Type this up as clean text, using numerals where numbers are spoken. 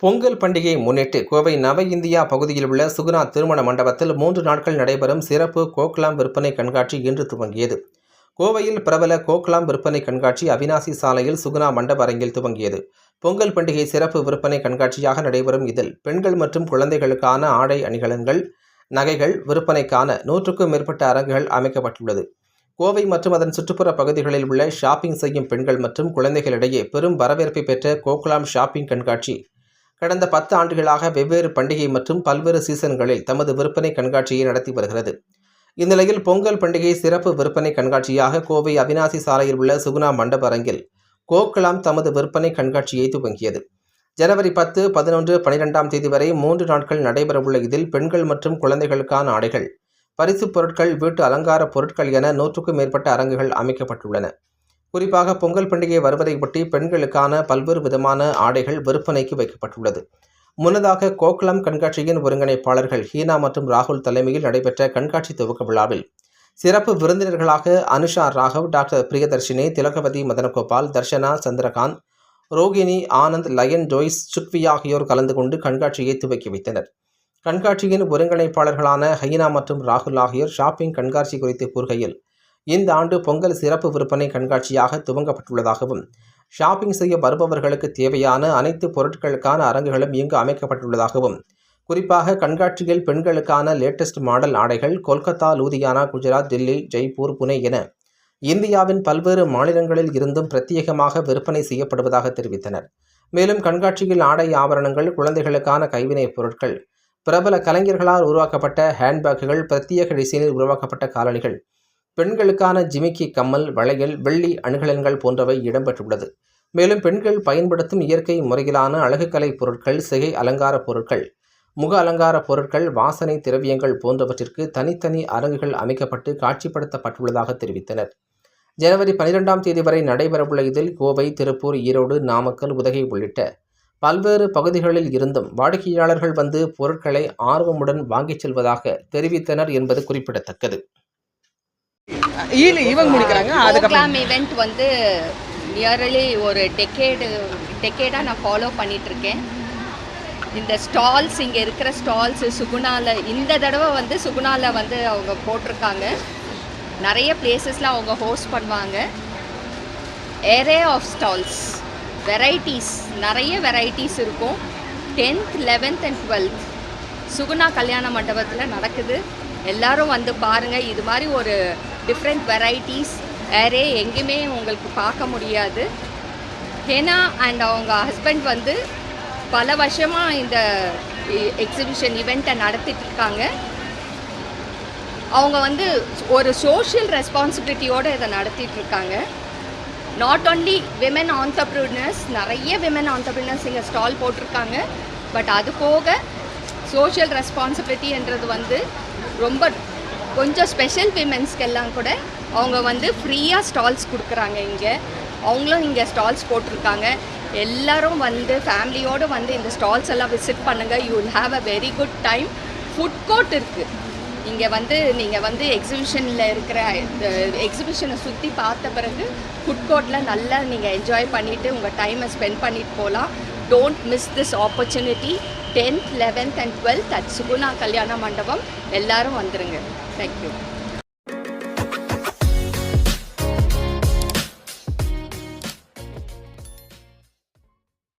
பொங்கல் பண்டிகையை முன்னிட்டு கோவை நவ இந்தியா பகுதியில் உள்ள சுகுணா திருமண மண்டபத்தில் 3 நாட்கள் நடைபெறும் சிறப்பு கோக்லாம் விற்பனை கண்காட்சி இன்று துவங்கியது. கோவையில் பிரபல கோக்லாம் விற்பனை கண்காட்சி அவினாசி சாலையில் சுகுணா மண்டப அரங்கில் துவங்கியது. பொங்கல் பண்டிகை சிறப்பு விற்பனை கண்காட்சியாக நடைபெறும் இதில் பெண்கள் மற்றும் குழந்தைகளுக்கான ஆடை அணிகலன்கள், நகைகள் விற்பனைக்கான 100க்கும் மேற்பட்ட அரங்குகள் அமைக்கப்பட்டுள்ளது. கோவை மற்றும் அதன் சுற்றுப்புற பகுதிகளில் உள்ள ஷாப்பிங் செய்யும் பெண்கள் மற்றும் குழந்தைகளிடையே பெரும் வரவேற்பை பெற்ற கோக்லாம் ஷாப்பிங் கண்காட்சி கடந்த 10 ஆண்டுகளாக வெவ்வேறு பண்டிகை மற்றும் பல்வேறு சீசன்களில் தமது விற்பனை கண்காட்சியை நடத்தி வருகிறது. இந்நிலையில் பொங்கல் பண்டிகை சிறப்பு விற்பனை கண்காட்சியாக கோவை அவினாசி சாலையில் உள்ள சுகுணா மண்டப அரங்கில் கோக்லாம் தமது விற்பனை கண்காட்சியை துவங்கியது. ஜனவரி 10, 11, 12ஆம் தேதி வரை 3 நாட்கள் நடைபெறவுள்ள இதில் பெண்கள் மற்றும் குழந்தைகளுக்கான ஆடைகள், பரிசுப் பொருட்கள், வீட்டு அலங்கார பொருட்கள் என 100க்கும் மேற்பட்ட அரங்குகள் அமைக்கப்பட்டுள்ளன. குறிப்பாக பொங்கல் பண்டிகை வருவதை ஒட்டி பெண்களுக்கான பல்வேறு விதமான ஆடைகள் விற்பனைக்கு வைக்கப்பட்டுள்ளது. முன்னதாக கோக்லாம் கண்காட்சியின் ஒருங்கிணைப்பாளர்கள் ஹீனா மற்றும் ராகுல் தலைமையில் நடைபெற்ற கண்காட்சி துவக்க விழாவில் சிறப்பு விருந்தினர்களாக அனுஷா ராகவ், டாக்டர் பிரியதர்ஷினி, திலகவதி மதனகோபால், தர்ஷனா, சந்திரகாந்த், ரோகிணி, ஆனந்த், லயன், ஜோய்ஸ், சுக்வி ஆகியோர் கலந்து கொண்டு கண்காட்சியை துவக்கி வைத்தனர். கண்காட்சியின் ஒருங்கிணைப்பாளர்களான ஹீனா மற்றும் ராகுல் ஆகியோர் ஷாப்பிங் கண்காட்சி குறித்து கூறுகையில், இந்த ஆண்டு பொங்கல் சிறப்பு விற்பனை கண்காட்சியாக துவங்கப்பட்டுள்ளதாகவும், ஷாப்பிங் செய்ய வருபவர்களுக்கு தேவையான அனைத்து பொருட்களுக்கான அரங்குகளும் இங்கு அமைக்கப்பட்டுள்ளதாகவும், குறிப்பாக கண்காட்சியில் பெண்களுக்கான லேட்டஸ்ட் மாடல் ஆடைகள் கொல்கத்தா, லூதியானா, குஜராத், டெல்லி, ஜெய்ப்பூர், புனே என இந்தியாவின் பல்வேறு மாநிலங்களில் இருந்தும் பிரத்யேகமாக விற்பனை செய்யப்படுவதாக தெரிவித்தனர். மேலும் கண்காட்சியில் ஆடை ஆபரணங்கள், குழந்தைகளுக்கான கைவினைப் பொருட்கள், பிரபல கலைஞர்களால் உருவாக்கப்பட்ட ஹேண்ட்பேக்குகள், பிரத்யேக டிசைனில் உருவாக்கப்பட்ட காலணிகள், பெண்களுக்கான ஜிமிக்கி கம்மல், வளையல், வெள்ளி அணிகலன்கள் போன்றவை இடம்பெற்றுள்ளது. மேலும் பெண்கள் பயன்படுத்தும் இயற்கை முறையிலான அழகுக்கலை பொருட்கள், சிகை அலங்கார பொருட்கள், முக அலங்கார பொருட்கள், வாசனை திரவியங்கள் போன்றவற்றிற்கு தனித்தனி அரங்குகள் அமைக்கப்பட்டு காட்சிப்படுத்தப்பட்டுள்ளதாக தெரிவித்தனர். ஜனவரி 12ஆம் தேதி வரை நடைபெறவுள்ள இதில் கோவை, திருப்பூர், ஈரோடு, நாமக்கல், உதகை உள்ளிட்ட பல்வேறு பகுதிகளில் இருந்தும் வாடிக்கையாளர்கள் வந்து பொருட்களை ஆர்வமுடன் வாங்கிச் செல்வதாக தெரிவித்தனர் என்பது குறிப்பிடத்தக்கது. கோக்லாம் ஈவெண்ட் வந்து நியர்லி ஒரு டெக்கேடாக நான் ஃபாலோ பண்ணிகிட்ருக்கேன். இந்த ஸ்டால்ஸ், இங்கே இருக்கிற ஸ்டால்ஸ் சுகுணாவில் இந்த தடவை வந்து சுகுணாவில் வந்து அவங்க போட்டிருக்காங்க. நிறைய பிளேசஸில் அவங்க ஹோஸ்ட் பண்ணுவாங்க. ஏரே ஆஃப் ஸ்டால்ஸ், வெரைட்டிஸ், நிறைய வெரைட்டிஸ் இருக்கும். 10th, 11th and 12th Suguna கல்யாண மண்டபத்தில் நடக்குது. எல்லோரும் வந்து பாருங்கள். இது மாதிரி ஒரு டிஃப்ரெண்ட் வெரைட்டிஸ் வேறே எங்கேயுமே உங்களுக்கு பார்க்க முடியாது. ஹேனா அண்ட் அவங்க ஹஸ்பண்ட் வந்து பல வருஷமாக இந்த எக்ஸிபிஷன் ஈவெண்ட்டை நடத்திட்டுருக்காங்க. அவங்க வந்து ஒரு சோஷியல் ரெஸ்பான்சிபிலிட்டியோடு இதை நடத்திட்டுருக்காங்க. நாட் ஓன்லி விமன் ஆண்டர்ப்ரூனர்ஸ், நிறைய விமன் ஆண்டர்ப்ரூனர்ஸ் இங்கே ஸ்டால் போட்டிருக்காங்க. பட் அது போக சோஷியல் ரெஸ்பான்சிபிலிட்டின்றது வந்து ரொம்ப கொஞ்சம் ஸ்பெஷல் விமென்ஸ்க்கெல்லாம் கூட அவங்க வந்து ஃப்ரீயாக ஸ்டால்ஸ் கொடுக்குறாங்க. அவங்களும் இங்கே ஸ்டால்ஸ் போட்டிருக்காங்க. எல்லோரும் வந்து ஃபேமிலியோடு வந்து இந்த ஸ்டால்ஸ் எல்லாம் விசிட் பண்ணுங்கள். You will have a very good time. Food court இருக்குது இங்கே. வந்து நீங்கள் வந்து எக்ஸிபிஷனில் இருக்கிற எக்ஸிபிஷனை சுற்றி பார்த்த பிறகு ஃபுட் கோர்ட்டில் நல்லா நீங்கள் என்ஜாய் பண்ணிவிட்டு உங்கள் டைமை ஸ்பெண்ட் பண்ணிட்டு போகலாம். Don't miss this opportunity. 10th, 11th and 12th at Suguna கல்யாண மண்டபம். எல்லாரும் வந்துருங்க. தேங்க்யூ.